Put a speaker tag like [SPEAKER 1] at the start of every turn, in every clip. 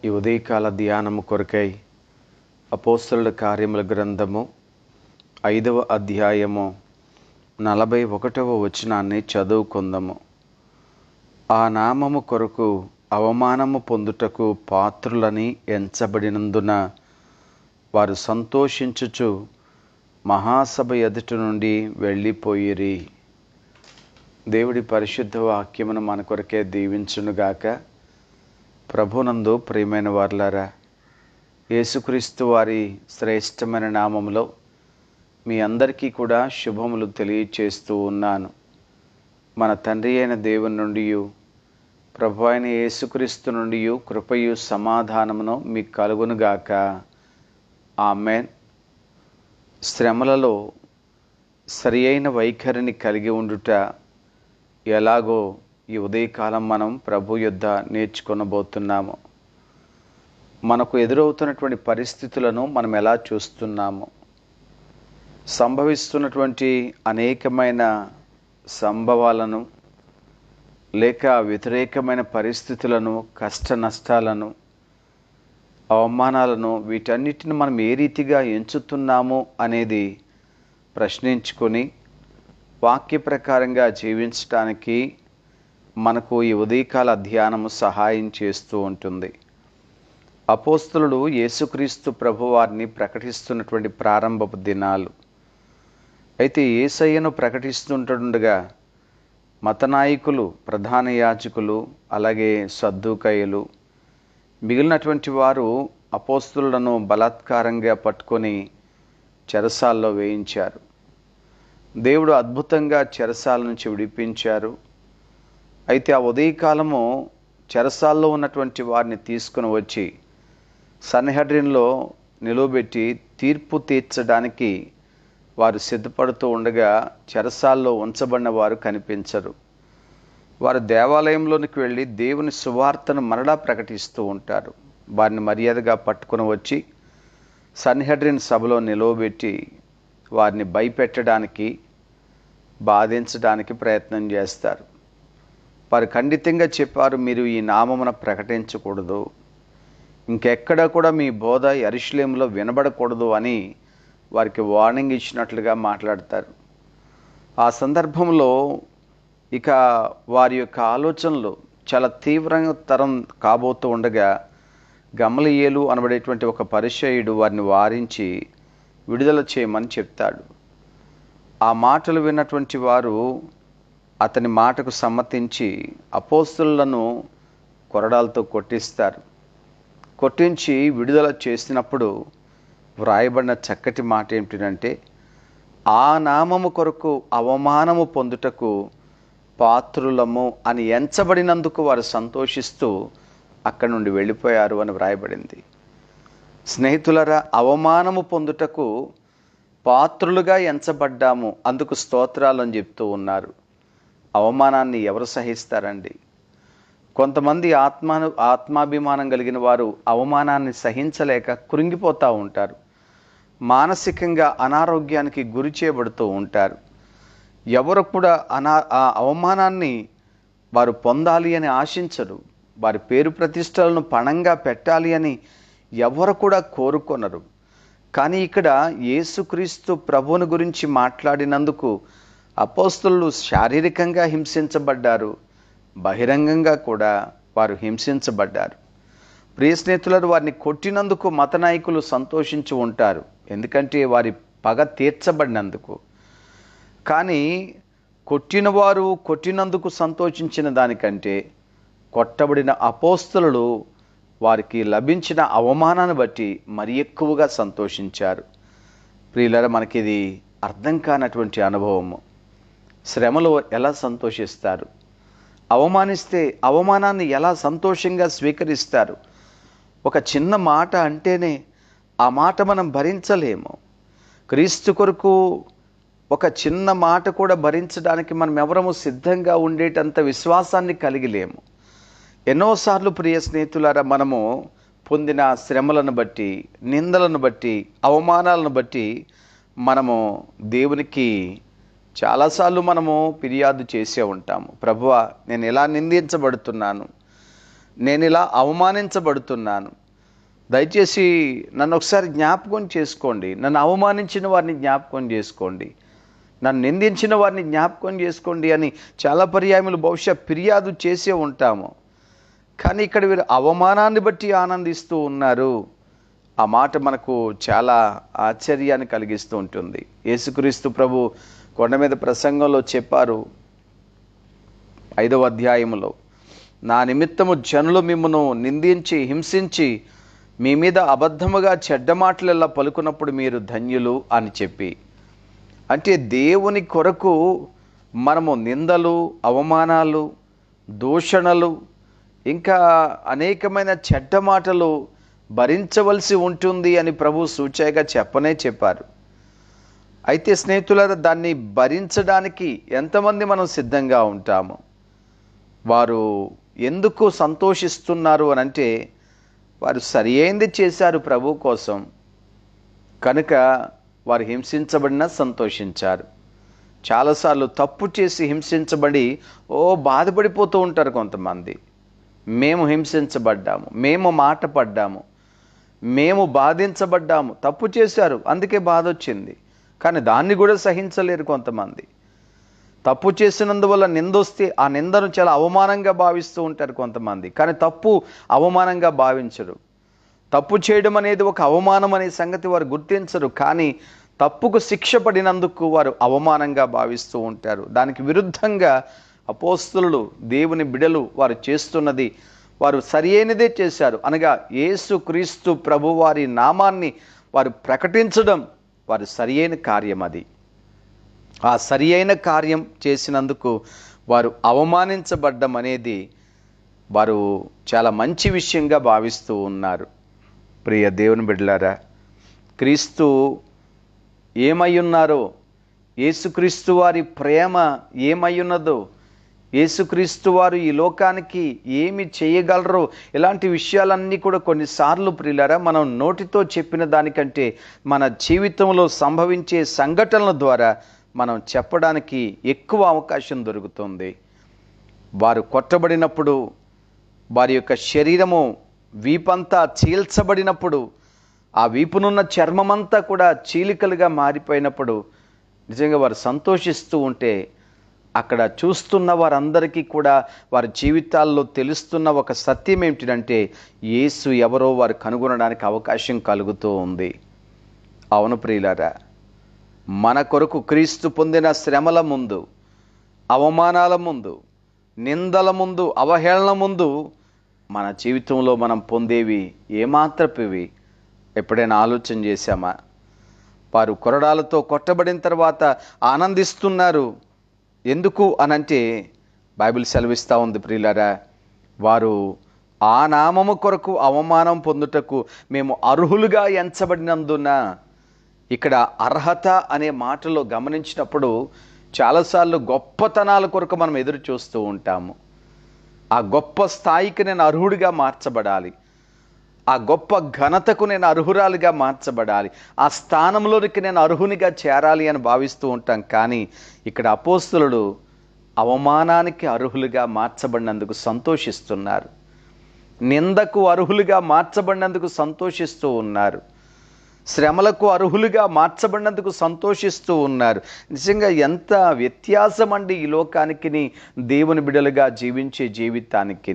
[SPEAKER 1] ఈ ఉదయకాల ధ్యానము కొరకై అపోస్తలుల కార్యముల గ్రంథము 5వ అధ్యాయము 41వ వచనాన్ని చదువుకుందాము. ఆ నామము కొరకు అవమానము పొందుటకు పాత్రులని ఎంచబడినందున వారు సంతోషించుచు మహాసభ ఎదుట నుండి వెళ్ళిపోయిరి. దేవుడి పరిశుద్ధ వాక్యమును మన కొరకే దీవించునుగాక. ప్రభునందు ప్రియమైన వారులారా, యేసుక్రీస్తు వారి శ్రేష్టమైన నామములో మీ అందరికీ కూడా శుభములు తెలియచేస్తూ ఉన్నాను. మన తండ్రి అయిన దేవుని నుండి, ప్రభు అయిన యేసుక్రీస్తు నుండి కృపయు సమాధానమును మీకు కలుగునుగాక. ఆమేన్. శ్రమలలో సరి అయిన వైఖరిని కలిగి ఉండుట ఎలాగో ఈ ఉదయకాలం మనం ప్రభు యొద్ద నేర్చుకొనబోతున్నాము. మనకు ఎదురవుతున్నటువంటి పరిస్థితులను మనం ఎలా చూస్తున్నాము, సంభవిస్తున్నటువంటి అనేకమైన సంభవాలను లేక వ్యతిరేకమైన పరిస్థితులను, కష్ట నష్టాలను, అవమానాలను, వీటన్నిటిని మనం ఏ రీతిగా ఎంచుతున్నాము అనేది ప్రశ్నించుకొని వాక్య ప్రకారంగా జీవించడానికి మనకు ఈ ఉదయకాల ధ్యానము సహాయం చేస్తూ ఉంటుంది. అపోస్తలుడు యేసుక్రీస్తు ప్రభువారిని ప్రకటిస్తున్నటువంటి ప్రారంభపు దినాలు. అయితే యేసయ్యను ప్రకటిస్తుంటుండగా మత నాయకులు, ప్రధాన యాజకులు, అలాగే సద్దూకయ్యులు, మిగిలినటువంటి వారు అపోస్తలులను బలాత్కారంగా పట్టుకొని చెరసాల్లో వేయించారు. దేవుడు అద్భుతంగా చెరసాల నుంచి విడిపించారు. అయితే ఆ ఉదయకాలము చెరసాల్లో ఉన్నటువంటి వారిని తీసుకుని వచ్చి సన్హెడ్రిన్లో నిలువబెట్టి తీర్పు తీర్చడానికి వారు సిద్ధపడుతూ ఉండగా చెరసాల్లో ఉంచబడిన వారు కనిపించరు. వారు దేవాలయంలోనికి వెళ్ళి దేవుని సువార్తను మరలా ప్రకటిస్తూ ఉంటారు. వారిని మర్యాదగా పట్టుకుని వచ్చి సన్హెడ్రిన్ సభలో నిలువబెట్టి వారిని భయపెట్టడానికి, బాధించడానికి ప్రయత్నం చేస్తారు. వారు ఖండితంగా చెప్పారు, మీరు ఈ నామమున ప్రకటించకూడదు, ఇంకెక్కడ కూడా మీ బోధ యెరూషలేములో వినబడకూడదు అని వారికి వార్నింగ్ ఇచ్చినట్లుగా మాట్లాడతారు. ఆ సందర్భంలో ఇక వారి యొక్క ఆలోచనలు చాలా తీవ్రతరం కాబోతూ ఉండగా గమలీయేలు అనబడేటువంటి ఒక పరిసయ్యుడు వారిని వారించి విడుదల చేయమని చెప్తాడు. ఆ మాటలు విన్నటువంటి వారు అతని మాటకు సమ్మతించి అపోస్తలులను కొరడాలతో కొట్టిస్తారు. కొట్టించి విడుదల చేసినప్పుడు వ్రాయబడిన చక్కటి మాట ఏమిటంటే, ఆ నామము కొరకు అవమానము పొందుటకు పాత్రులము అని ఎంచబడినందుకు వారు సంతోషిస్తూ అక్కడి నుండి వెళ్ళిపోయారు అని వ్రాయబడింది. స్నేహితులరా, అవమానము పొందుటకు పాత్రులుగా ఎంచబడ్డాము, అందుకు స్తోత్రాలు అని చెప్తూ ఉన్నారు. అవమానాన్ని ఎవరు సహిస్తారండి? కొంతమంది ఆత్మాభిమానం కలిగిన వారు అవమానాన్ని సహించలేక కృంగిపోతూ ఉంటారు. మానసికంగా అనారోగ్యానికి గురి చేయబడుతూ ఉంటారు. ఎవరు కూడా ఆ అవమానాన్ని వారు పొందాలి అని ఆశించరు. వారి పేరు ప్రతిష్టలను పణంగా పెట్టాలి అని ఎవరు కూడా కోరుకొనరు. కానీ ఇక్కడ యేసుక్రీస్తు ప్రభువుని గురించి మాట్లాడినందుకు అపోస్తలులు శారీరకంగా హింసించబడ్డారు, బహిరంగంగా కూడా వారు హింసించబడ్డారు. ప్రియ స్నేహితులను, వారిని కొట్టినందుకు మత నాయకులు సంతోషించి ఉంటారు, ఎందుకంటే వారి పగ తీర్చబడినందుకు. కానీ కొట్టినవారు కొట్టినందుకు సంతోషించిన దానికంటే కొట్టబడిన అపోస్తలులు వారికి లభించిన అవమానాన్ని బట్టి మరి ఎక్కువగా సంతోషించారు. ప్రియులారా, మనకిది అర్థం కానటువంటి అనుభవము. శ్రమలో ఎలా సంతోషిస్తారు? అవమానిస్తే అవమానాన్ని ఎలా సంతోషంగా స్వీకరిస్తారు? ఒక చిన్న మాట అంటేనే ఆ మాట మనం భరించలేము. క్రీస్తు కొరకు ఒక చిన్న మాట కూడా భరించడానికి మనం ఎవరము సిద్ధంగా ఉండేటంత విశ్వాసాన్ని కలిగి లేము. ఎన్నోసార్లు ప్రియ స్నేహితులారా, మనము పొందిన శ్రమలను బట్టి, నిందలను బట్టి, అవమానాలను బట్టి మనము దేవునికి చాలాసార్లు మనము ఫిర్యాదు చేసే ఉంటాము. ప్రభువా, నేను ఎలా నిందించబడుతున్నాను, నేను ఇలా అవమానించబడుతున్నాను. దయచేసి నన్ను ఒకసారి జ్ఞాపకం చేసుకోండి. నన్ను అవమానించిన వారిని జ్ఞాపకం చేసుకోండి, నన్ను నిందించిన వారిని జ్ఞాపకం చేసుకోండి అని చాలా పర్యాయములు బహుశా ఫిర్యాదు చేసే ఉంటాము. కానీ ఇక్కడ వీరు అవమానాన్ని బట్టి ఆనందిస్తూ ఉన్నారు. ఆ మాట మనకు చాలా ఆశ్చర్యాన్ని కలిగిస్తూ ఉంటుంది. యేసుక్రీస్తు ప్రభు కొండ మీద ప్రసంగంలో చెప్పారు 5వ అధ్యాయములో, నా నిమిత్తము జనులు మిమ్మను నిందించి హింసించి మీ మీద అబద్ధముగా చెడ్డ మాటలెల్లా పలుకున్నప్పుడు మీరు ధన్యులు అని చెప్పి. అంటే దేవుని కొరకు మనము నిందలు, అవమానాలు, దూషణలు, ఇంకా అనేకమైన చెడ్డ మాటలు భరించవలసి ఉంటుంది అని ప్రభు సూచయగా చెప్పారు. అయితే స్నేహితులారా, దాన్ని భరించడానికి ఎంతమంది మనం సిద్ధంగా ఉంటాము? వారు ఎందుకు సంతోషిస్తున్నారు అని అంటే, వారు సరి అయింది చేశారు ప్రభు కోసం కనుక వారు హింసించబడినా సంతోషించారు. చాలాసార్లు తప్పు చేసి హింసించబడి బాధపడిపోతూ ఉంటారు కొంతమంది. మేము హింసించబడ్డాము, మేము మాట పడ్డాము, మేము బాధించబడ్డాము, తప్పు చేశారు అందుకే బాధ వచ్చింది, కానీ దాన్ని కూడా సహించలేరు కొంతమంది. తప్పు చేసినందువల్ల నిందొస్తే ఆ నిందను చాలా అవమానంగా భావిస్తూ ఉంటారు కొంతమంది, కానీ తప్పు అవమానంగా భావించరు. తప్పు చేయడం అనేది ఒక అవమానం అనే సంగతి వారు గుర్తించరు, కానీ తప్పుకు శిక్ష పడినందుకు వారు అవమానంగా భావిస్తూ ఉంటారు. దానికి విరుద్ధంగా అపోస్తలులు, దేవుని బిడలు వారు చేస్తున్నది, వారు సరియైనదే చేశారు. అనగా యేసుక్రీస్తు ప్రభు వారి నామాన్ని వారు ప్రకటించడం వారి సరియైన కార్యం. అది ఆ సరియైన కార్యం చేసినందుకు వారు అవమానించబడ్డం అనేది వారు చాలా మంచి విషయంగా భావిస్తూ ఉన్నారు. ప్రియ దేవుని బిడ్డలారా, క్రీస్తు ఏమై ఉన్నారో, యేసుక్రీస్తు వారి ప్రేమ ఏమై ఉన్నదో, యేసుక్రీస్తు వారు ఈ లోకానికి ఏమి చేయగలరో, ఇలాంటి విషయాలన్నీ కూడా కొన్నిసార్లు ప్రియులారా మనం నోటితో చెప్పిన దానికంటే మన జీవితంలో సంభవించే సంఘటనల ద్వారా మనం చెప్పడానికి ఎక్కువ అవకాశం దొరుకుతుంది. వారు కొట్టబడినప్పుడు, వారి యొక్క శరీరము వీపంతా చీల్చబడినప్పుడు, ఆ వీపునున్న చర్మమంతా కూడా చీలికలుగా మారిపోయినప్పుడు నిజంగా వారు సంతోషిస్తూ ఉంటే, అక్కడ చూస్తున్న వారందరికీ కూడా వారి జీవితాల్లో తెలుస్తున్న ఒక సత్యం ఏమిటంటే, యేసు ఎవరో వారు కనుగొనడానికి అవకాశం కలుగుతూ ఉంది. అవును ప్రియులారా, మన కొరకు క్రీస్తు పొందిన శ్రమల ముందు, అవమానాల ముందు, నిందల ముందు, అవహేళన ముందు మన జీవితంలో మనం పొందేవి ఏమాత్రపివి ఎప్పుడైనా ఆలోచన చేశామా? వారు కొరడాలతో కొట్టబడిన తర్వాత ఆనందిస్తున్నారు. ఎందుకు అనంటే బైబిల్ సెలవిస్తూ ఉంది ప్రియులారా, వారు ఆ నామము కొరకు అవమానం పొందుటకు మేము అర్హులుగా ఎంచబడినందున. ఇక్కడ అర్హత అనే మాటలో గమనించినప్పుడు చాలాసార్లు గొప్పతనాల కొరకు మనం ఎదురు చూస్తూ ఉంటాము. ఆ గొప్ప స్థాయికి నేను అర్హుడిగా మార్చబడాలి, ఆ గొప్ప ఘనతకు నేను అర్హురాలిగా మార్చబడాలి, ఆ స్థానంలోనికి నేను అర్హునిగా చేరాలి అని భావిస్తూ ఉంటాం. కానీ ఇక్కడ అపోస్తలుడు అవమానానికి అర్హులుగా మార్చబడినందుకు సంతోషిస్తున్నారు, నిందకు అర్హులుగా మార్చబడినందుకు సంతోషిస్తూ ఉన్నారు, శ్రమలకు అర్హులుగా మార్చబడినందుకు సంతోషిస్తూ ఉన్నారు. నిజంగా ఎంత వ్యత్యాసం అండి ఈ లోకానికి, దేవుని బిడ్డలుగా జీవించే జీవితానికి.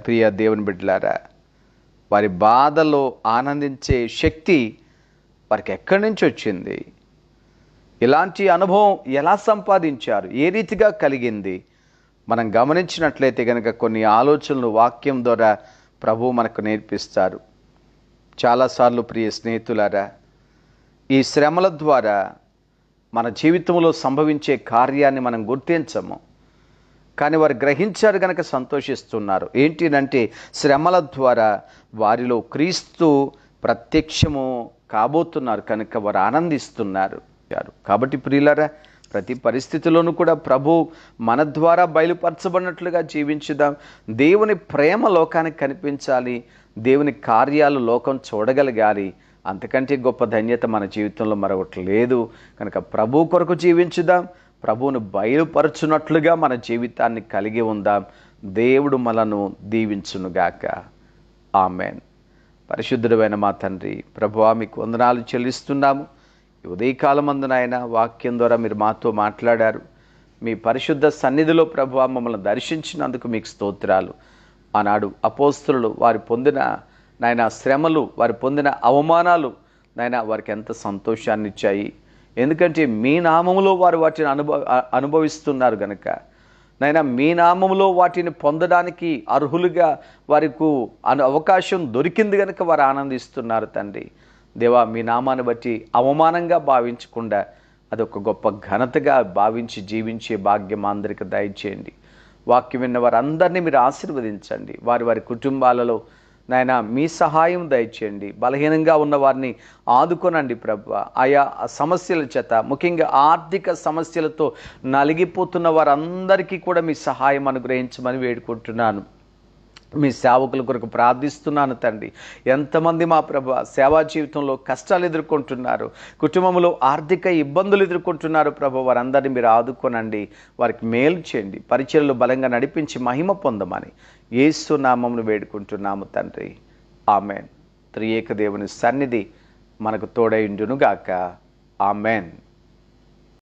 [SPEAKER 1] ప్రియ దేవుని బిడ్డలారా, వారి బాధలో ఆనందించే శక్తి వారికి ఎక్కడి నుంచి వచ్చింది? ఇలాంటి అనుభవం ఎలా సంపాదించారు? ఏ రీతిగా కలిగింది? మనం గమనించినట్లయితే కనుక కొన్ని ఆలోచనలు వాక్యం ద్వారా ప్రభు మనకు నేర్పిస్తారు. చాలాసార్లు ప్రియ స్నేహితులారా, ఈ శ్రమల ద్వారా మన జీవితంలో సంభవించే కార్యాన్ని మనం గుర్తించము, కానీ వారు గ్రహించారు కనుక సంతోషిస్తున్నారు. ఏంటిదంటే శ్రమల ద్వారా వారిలో క్రీస్తు ప్రత్యక్షము కాబోతున్నారు కనుక వారు ఆనందిస్తున్నారు. కాబట్టి ప్రియులారా, ప్రతి పరిస్థితిలోనూ కూడా ప్రభు మన ద్వారా బయలుపరచబడినట్లుగా జీవించుదాం. దేవుని ప్రేమ లోకానికి కనిపించాలి, దేవుని కార్యాలు లోకం చూడగలగాలి. అంతకంటే గొప్ప ధన్యత మన జీవితంలో మరొకటి లేదు. కనుక ప్రభు కొరకు జీవించుదాం, ప్రభువును బయలుపరచున్నట్లుగా మన జీవితాన్ని కలిగి ఉందాం. దేవుడు మనను దీవించునుగాక. ఆమెన్. పరిశుద్ధుడైన మా తండ్రి, ప్రభువా మీకు వందనాలు చెల్లిస్తున్నాము. ఈ ఉదయకాలమందు నాయన వాక్యం ద్వారా మీరు మాతో మాట్లాడారు. మీ పరిశుద్ధ సన్నిధిలో ప్రభువా మమ్మల్ని దర్శించినందుకు మీకు స్తోత్రాలు. ఆనాడు అపోస్తలులు వారు పొందిన నాయన శ్రమలు, వారు పొందిన అవమానాలు నాయన వారికి ఎంత సంతోషాన్ని ఇచ్చాయి. ఎందుకంటే మీ నామములో వారు వాటిని అనుభవిస్తున్నారు గనుక నాయన మీ నామములో వాటిని పొందడానికి అర్హులుగా వారికి అవకాశం దొరికింది కనుక వారు ఆనందిస్తున్నారు తండ్రి. దేవా, మీ నామాన్ని బట్టి అవమానంగా భావించకుండా అదొక గొప్ప ఘనతగా భావించి జీవించే భాగ్యం అందరికీ దయచేయండి. వాక్యం విన్న వారందరినీ మీరు ఆశీర్వదించండి. వారి వారి కుటుంబాలలో నాయన మీ సహాయం దయచేయండి. బలహీనంగా ఉన్న వారిని ఆదుకొనండి ప్రభువా. ఆయా సమస్యల చేత, ముఖ్యంగా ఆర్థిక సమస్యలతో నలిగిపోతున్న వారందరికీ కూడా మీ సహాయం అనుగ్రహించమని వేడుకుంటున్నాను. మీ సేవకుల కొరకు ప్రార్థిస్తున్నాను తండ్రి. ఎంతమంది మా ప్రభువా సేవా జీవితంలో కష్టాలు ఎదుర్కొంటున్నారు, కుటుంబంలో ఆర్థిక ఇబ్బందులు ఎదుర్కొంటున్నారు ప్రభు, వారందరినీ మీరు ఆదుకోనండి. వారికి మేలు చేయండి. పరిచర్యలు బలంగా నడిపించి మహిమ పొందమని యేసు నామమును వేడుకుంటున్నాము తండ్రి. ఆమెన్. త్రియేక దేవుని సన్నిధి మనకు తోడైండునుగాక. ఆమెన్.